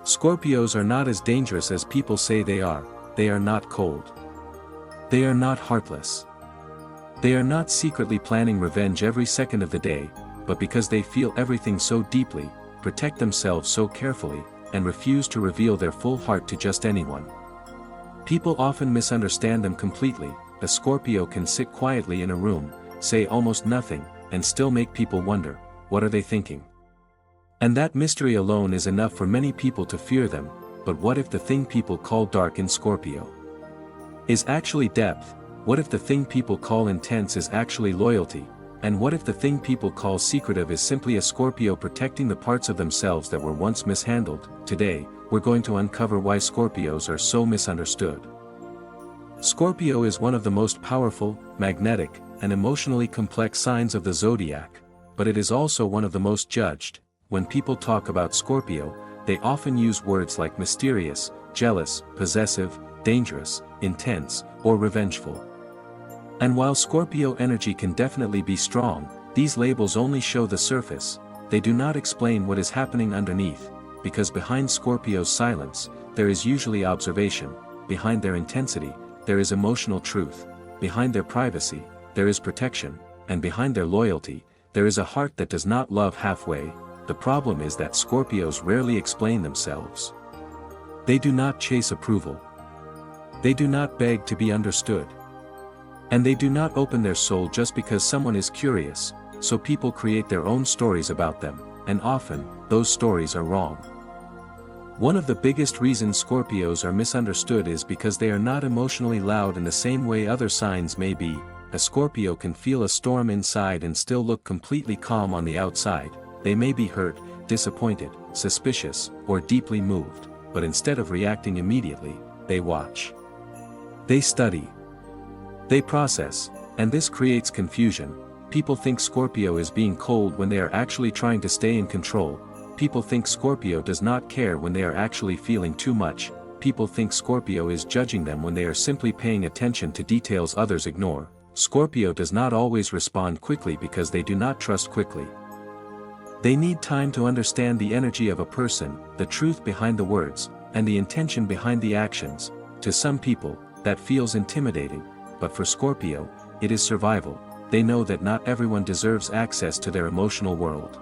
Scorpios are not as dangerous as people say they are not cold. They are not heartless. They are not secretly planning revenge every second of the day, but because they feel everything so deeply, protect themselves so carefully, and refuse to reveal their full heart to just anyone. People often misunderstand them completely. A Scorpio can sit quietly in a room, say almost nothing, and still make people wonder, what are they thinking? And that mystery alone is enough for many people to fear them. But what if the thing people call dark in Scorpio is actually depth? What if the thing people call intense is actually loyalty? And what if the thing people call secretive is simply a Scorpio protecting the parts of themselves that were once mishandled? Today, we're going to uncover why Scorpios are so misunderstood. Scorpio is one of the most powerful, magnetic, and emotionally complex signs of the zodiac, but it is also one of the most judged. When people talk about Scorpio, they often use words like mysterious, jealous, possessive, dangerous, intense, or revengeful. And while Scorpio energy can definitely be strong, these labels only show the surface. They do not explain what is happening underneath, because behind Scorpio's silence, there is usually observation. Behind their intensity, there is emotional truth. Behind their privacy, there is protection. And behind their loyalty, there is a heart that does not love halfway. The problem is that Scorpios rarely explain themselves. They do not chase approval. They do not beg to be understood. And they do not open their soul just because someone is curious, so people create their own stories about them, and often, those stories are wrong. One of the biggest reasons Scorpios are misunderstood is because they are not emotionally loud in the same way other signs may be. A Scorpio can feel a storm inside and still look completely calm on the outside. They may be hurt, disappointed, suspicious, or deeply moved, but instead of reacting immediately, they watch. They study. They process, and this creates confusion. People think Scorpio is being cold when they are actually trying to stay in control. People think Scorpio does not care when they are actually feeling too much. People think Scorpio is judging them when they are simply paying attention to details others ignore. Scorpio does not always respond quickly because they do not trust quickly. They need time to understand the energy of a person, the truth behind the words, and the intention behind the actions. To some people, that feels intimidating, but for Scorpio, it is survival. They know that not everyone deserves access to their emotional world.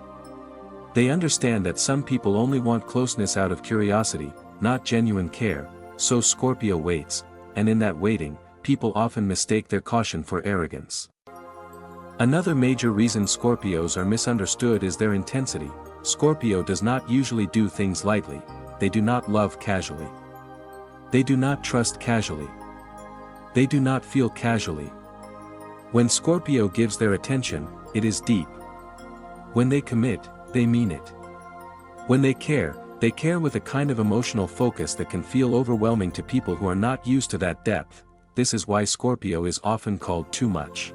They understand that some people only want closeness out of curiosity, not genuine care, so Scorpio waits, and in that waiting, people often mistake their caution for arrogance. Another major reason Scorpios are misunderstood is their intensity. Scorpio does not usually do things lightly. They do not love casually. They do not trust casually. They do not feel casually. When Scorpio gives their attention, it is deep. When they commit, they mean it. When they care with a kind of emotional focus that can feel overwhelming to people who are not used to that depth. This is why Scorpio is often called too much.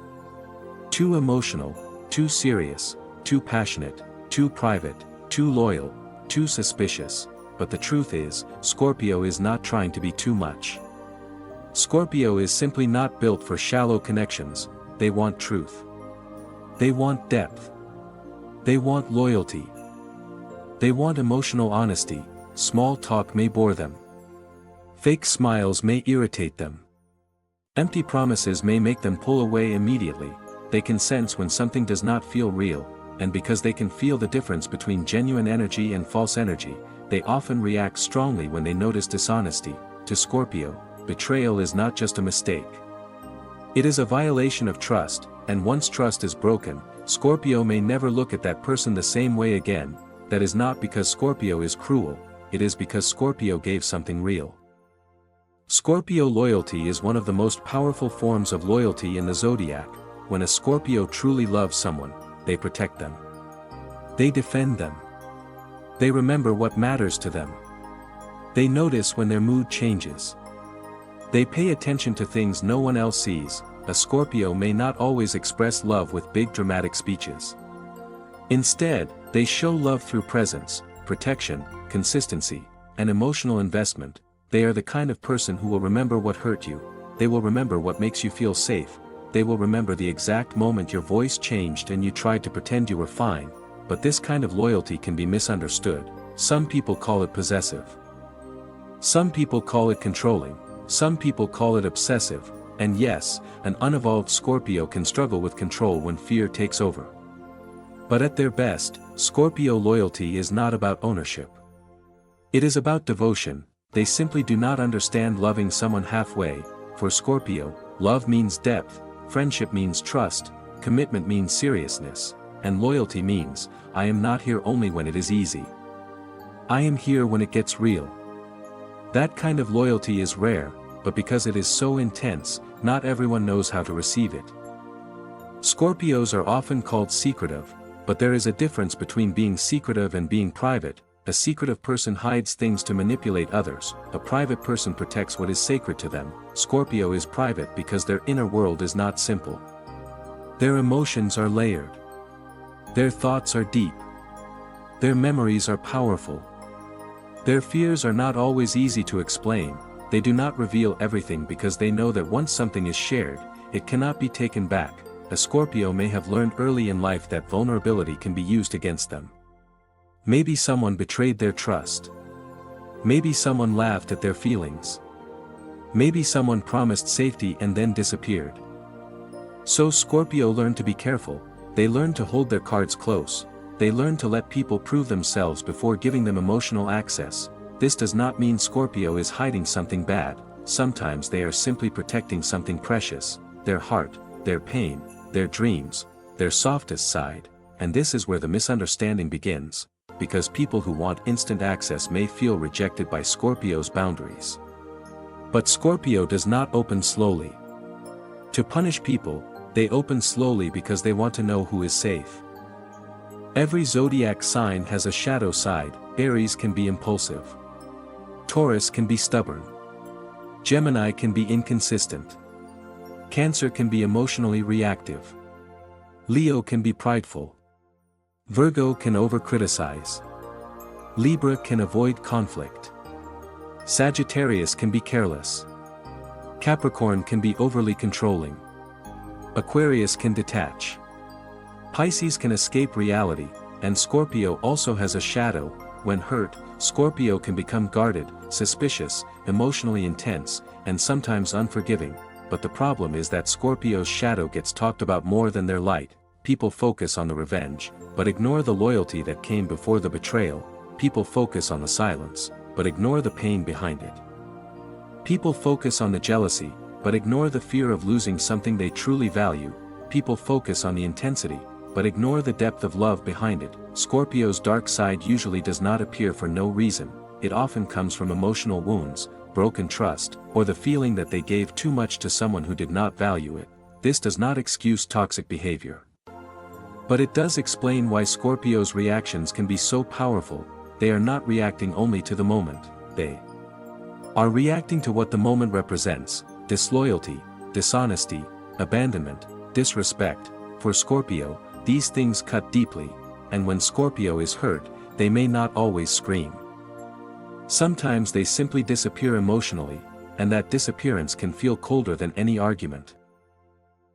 Too emotional, too serious, too passionate, too private, too loyal, too suspicious. But the truth is, Scorpio is not trying to be too much. Scorpio is simply not built for shallow connections. They want truth. They want depth. They want loyalty. They want emotional honesty. Small talk may bore them. Fake smiles may irritate them. Empty promises may make them pull away immediately. They can sense when something does not feel real, and because they can feel the difference between genuine energy and false energy, they often react strongly when they notice dishonesty. To Scorpio, betrayal is not just a mistake. It is a violation of trust, and once trust is broken, Scorpio may never look at that person the same way again. That is not because Scorpio is cruel, it is because Scorpio gave something real. Scorpio loyalty is one of the most powerful forms of loyalty in the zodiac. When a Scorpio truly loves someone, they protect them. They defend them. They remember what matters to them. They notice when their mood changes. They pay attention to things no one else sees. A Scorpio may not always express love with big dramatic speeches. Instead, they show love through presence, protection, consistency, and emotional investment. They are the kind of person who will remember what hurt you. They will remember what makes you feel safe. They will remember the exact moment your voice changed and you tried to pretend you were fine. But this kind of loyalty can be misunderstood. some people call it possessive. Some people call it controlling, some people call it obsessive, and yes, an unevolved Scorpio can struggle with control when fear takes over. But at their best, Scorpio loyalty is not about ownership. It is about devotion. They simply do not understand loving someone halfway. For Scorpio, love means depth, friendship means trust, commitment means seriousness, and loyalty means, I am not here only when it is easy. I am here when it gets real. That kind of loyalty is rare, but because it is so intense, not everyone knows how to receive it. Scorpios are often called secretive, but there is a difference between being secretive and being private. A secretive person hides things to manipulate others, a private person protects what is sacred to them. Scorpio is private because their inner world is not simple. Their emotions are layered. Their thoughts are deep. Their memories are powerful. Their fears are not always easy to explain. They do not reveal everything because they know that once something is shared, it cannot be taken back. A Scorpio may have learned early in life that vulnerability can be used against them. Maybe someone betrayed their trust. Maybe someone laughed at their feelings. Maybe someone promised safety and then disappeared. So Scorpio learned to be careful. They learned to hold their cards close. They learned to let people prove themselves before giving them emotional access. This does not mean Scorpio is hiding something bad. Sometimes they are simply protecting something precious, their heart, their pain, their dreams, their softest side, and this is where the misunderstanding begins. Because people who want instant access may feel rejected by Scorpio's boundaries. But Scorpio does not open slowly. To punish people, they open slowly because they want to know who is safe. Every zodiac sign has a shadow side. Aries can be impulsive. Taurus can be stubborn. Gemini can be inconsistent. Cancer can be emotionally reactive. Leo can be prideful. Virgo can over-criticize. Libra can avoid conflict. Sagittarius can be careless. Capricorn can be overly controlling. Aquarius can detach. Pisces can escape reality, and Scorpio also has a shadow. When hurt, Scorpio can become guarded, suspicious, emotionally intense, and sometimes unforgiving. But the problem is that Scorpio's shadow gets talked about more than their light. People focus on the revenge, but ignore the loyalty that came before the betrayal. People focus on the silence, but ignore the pain behind it. People focus on the jealousy, but ignore the fear of losing something they truly value. People focus on the intensity, but ignore the depth of love behind it. Scorpio's dark side usually does not appear for no reason. It often comes from emotional wounds, broken trust, or the feeling that they gave too much to someone who did not value it. This does not excuse toxic behavior. But it does explain why Scorpio's reactions can be so powerful. They are not reacting only to the moment, they are reacting to what the moment represents: disloyalty, dishonesty, abandonment, disrespect. For Scorpio, these things cut deeply, and when Scorpio is hurt, they may not always scream. Sometimes they simply disappear emotionally, and that disappearance can feel colder than any argument.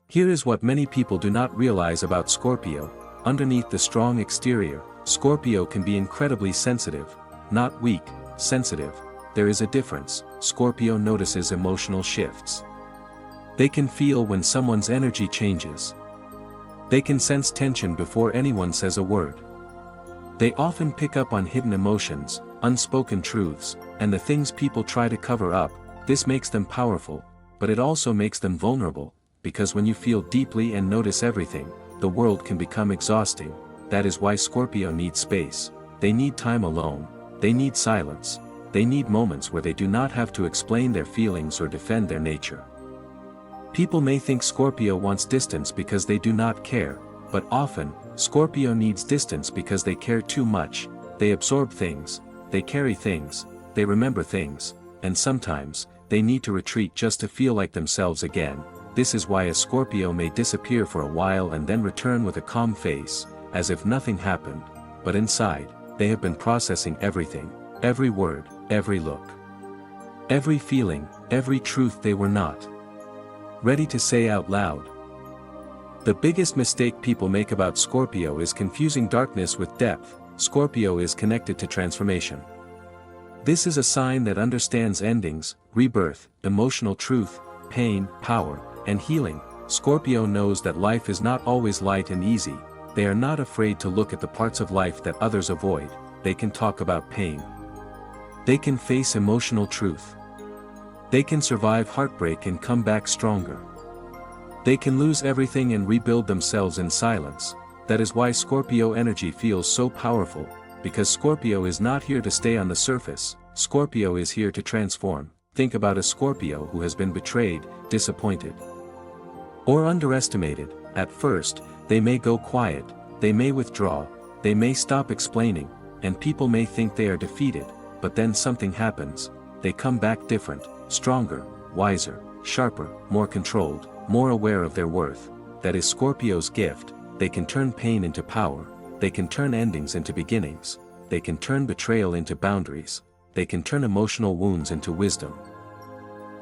Here is what many people do not realize about Scorpio. Underneath the strong exterior, Scorpio can be incredibly sensitive, not weak, sensitive. There is a difference. Scorpio notices emotional shifts. They can feel when someone's energy changes. They can sense tension before anyone says a word. They often pick up on hidden emotions, unspoken truths, and the things people try to cover up. This makes them powerful, but it also makes them vulnerable. Because when you feel deeply and notice everything, the world can become exhausting. That is why Scorpio needs space. They need time alone. They need silence. They need moments where they do not have to explain their feelings or defend their nature. People may think Scorpio wants distance because they do not care, but often, Scorpio needs distance because they care too much. They absorb things, they carry things, they remember things, and sometimes, they need to retreat just to feel like themselves again. This is why a Scorpio may disappear for a while and then return with a calm face, as if nothing happened, but inside, they have been processing everything, every word, every look, every feeling, every truth they were not ready to say out loud. The biggest mistake people make about Scorpio is confusing darkness with depth. Scorpio is connected to transformation. This is a sign that understands endings, rebirth, emotional truth, pain, power, and healing. Scorpio knows that life is not always light and easy. They are not afraid to look at the parts of life that others avoid. They can talk about pain. They can face emotional truth. They can survive heartbreak and come back stronger. They can lose everything and rebuild themselves in silence. That is why Scorpio energy feels so powerful, because Scorpio is not here to stay on the surface. Scorpio is here to transform. Think about a Scorpio who has been betrayed, disappointed, or underestimated. At first, they may go quiet, they may withdraw, they may stop explaining, and people may think they are defeated, but then something happens. They come back different, stronger, wiser, sharper, more controlled, more aware of their worth. That is Scorpio's gift. They can turn pain into power. They can turn endings into beginnings. They can turn betrayal into boundaries. They can turn emotional wounds into wisdom.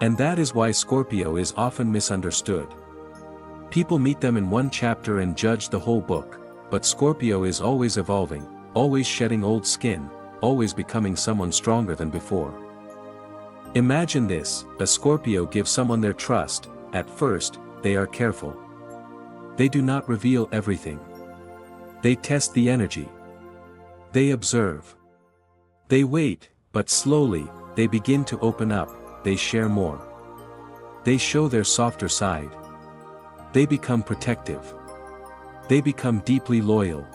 And that is why Scorpio is often misunderstood. People meet them in one chapter and judge the whole book, but Scorpio is always evolving, always shedding old skin, always becoming someone stronger than before. Imagine this: a Scorpio gives someone their trust. At first, they are careful. They do not reveal everything. They test the energy. They observe. They wait, but slowly, they begin to open up. They share more. They show their softer side. They become protective. They become deeply loyal.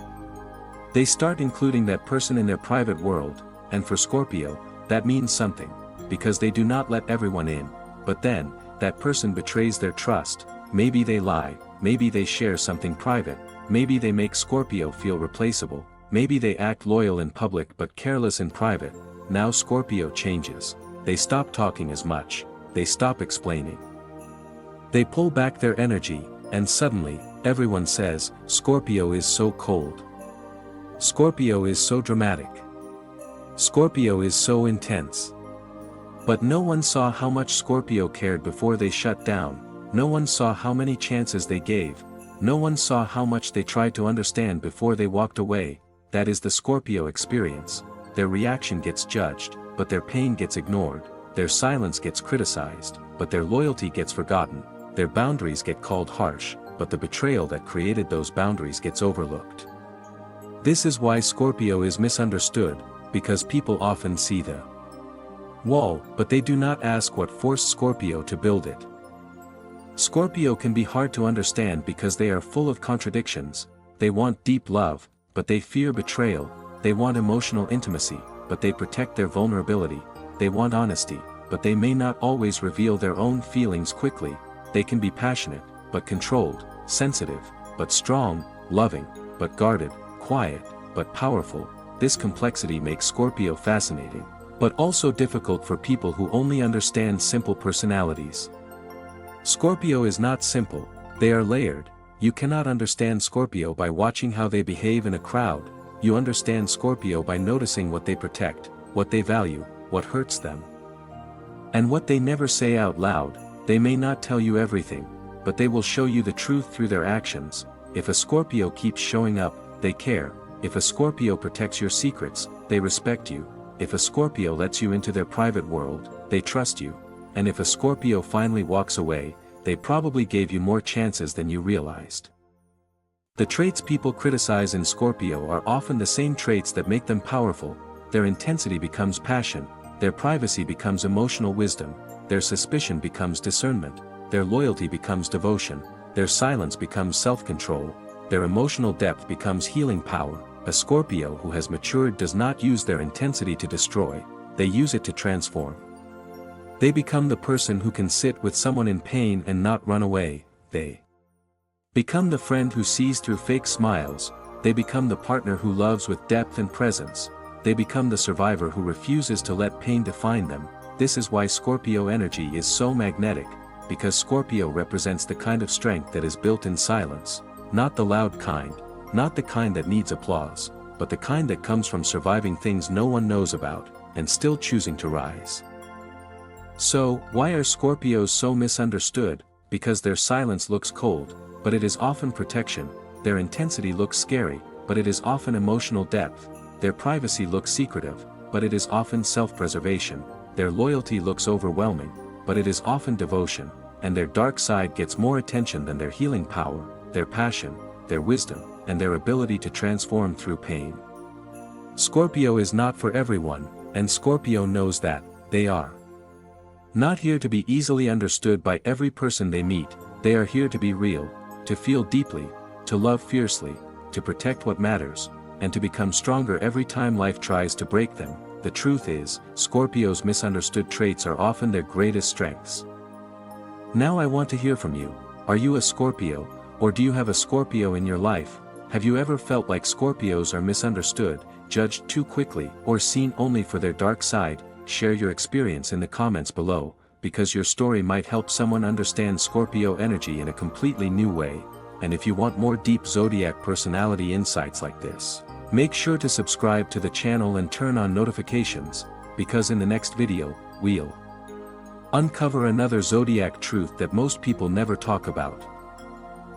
They start including that person in their private world, and for Scorpio, that means something, because they do not let everyone in. But then, that person betrays their trust. Maybe they lie, maybe they share something private, maybe they make Scorpio feel replaceable, maybe they act loyal in public but careless in private. Now Scorpio changes. They stop talking as much. They stop explaining. They pull back their energy, and suddenly, everyone says, Scorpio is so cold. Scorpio is so dramatic. Scorpio is so intense. But no one saw how much Scorpio cared before they shut down. No one saw how many chances they gave. No one saw how much they tried to understand before they walked away. That is the Scorpio experience. Their reaction gets judged, but their pain gets ignored. Their silence gets criticized, but their loyalty gets forgotten. Their boundaries get called harsh, but the betrayal that created those boundaries gets overlooked. This is why Scorpio is misunderstood, because people often see the wall, but they do not ask what forced Scorpio to build it. Scorpio can be hard to understand because they are full of contradictions. They want deep love, but they fear betrayal. They want emotional intimacy, but they protect their vulnerability. They want honesty, but they may not always reveal their own feelings quickly. They can be passionate, but controlled, sensitive, but strong, loving, but guarded, quiet, but powerful. This complexity makes Scorpio fascinating, but also difficult for people who only understand simple personalities. Scorpio is not simple, they are layered. You cannot understand Scorpio by watching how they behave in a crowd. You understand Scorpio by noticing what they protect, what they value, what hurts them, and what they never say out loud. They may not tell you everything, but they will show you the truth through their actions. If a Scorpio keeps showing up, they care. If a Scorpio protects your secrets, they respect you. If a Scorpio lets you into their private world, they trust you. And if a Scorpio finally walks away, they probably gave you more chances than you realized. The traits people criticize in Scorpio are often the same traits that make them powerful. Their intensity becomes passion, their privacy becomes emotional wisdom, their suspicion becomes discernment, their loyalty becomes devotion, their silence becomes self-control, their emotional depth becomes healing power. A Scorpio who has matured does not use their intensity to destroy, they use it to transform. They become the person who can sit with someone in pain and not run away. They become the friend who sees through fake smiles. They become the partner who loves with depth and presence. They become the survivor who refuses to let pain define them. This is why Scorpio energy is so magnetic, because Scorpio represents the kind of strength that is built in silence, not the loud kind, not the kind that needs applause, but the kind that comes from surviving things no one knows about, and still choosing to rise. So, why are Scorpios so misunderstood? Because their silence looks cold, but it is often protection. Their intensity looks scary, but it is often emotional depth. their privacy looks secretive, but it is often self-preservation, their loyalty looks overwhelming, but it is often devotion, and their dark side gets more attention than their healing power, their passion, their wisdom, and their ability to transform through pain. Scorpio is not for everyone, and Scorpio knows that. They are not here to be easily understood by every person they meet. They are here to be real, to feel deeply, to love fiercely, to protect what matters, and to become stronger every time life tries to break them. The truth is, Scorpios' misunderstood traits are often their greatest strengths. Now I want to hear from you. Are you a Scorpio, or do you have a Scorpio in your life? Have you ever felt like Scorpios are misunderstood, judged too quickly, or seen only for their dark side? Share your experience in the comments below, because your story might help someone understand Scorpio energy in a completely new way. And if you want more deep zodiac personality insights like this, make sure to subscribe to the channel and turn on notifications, because in the next video, we'll uncover another zodiac truth that most people never talk about.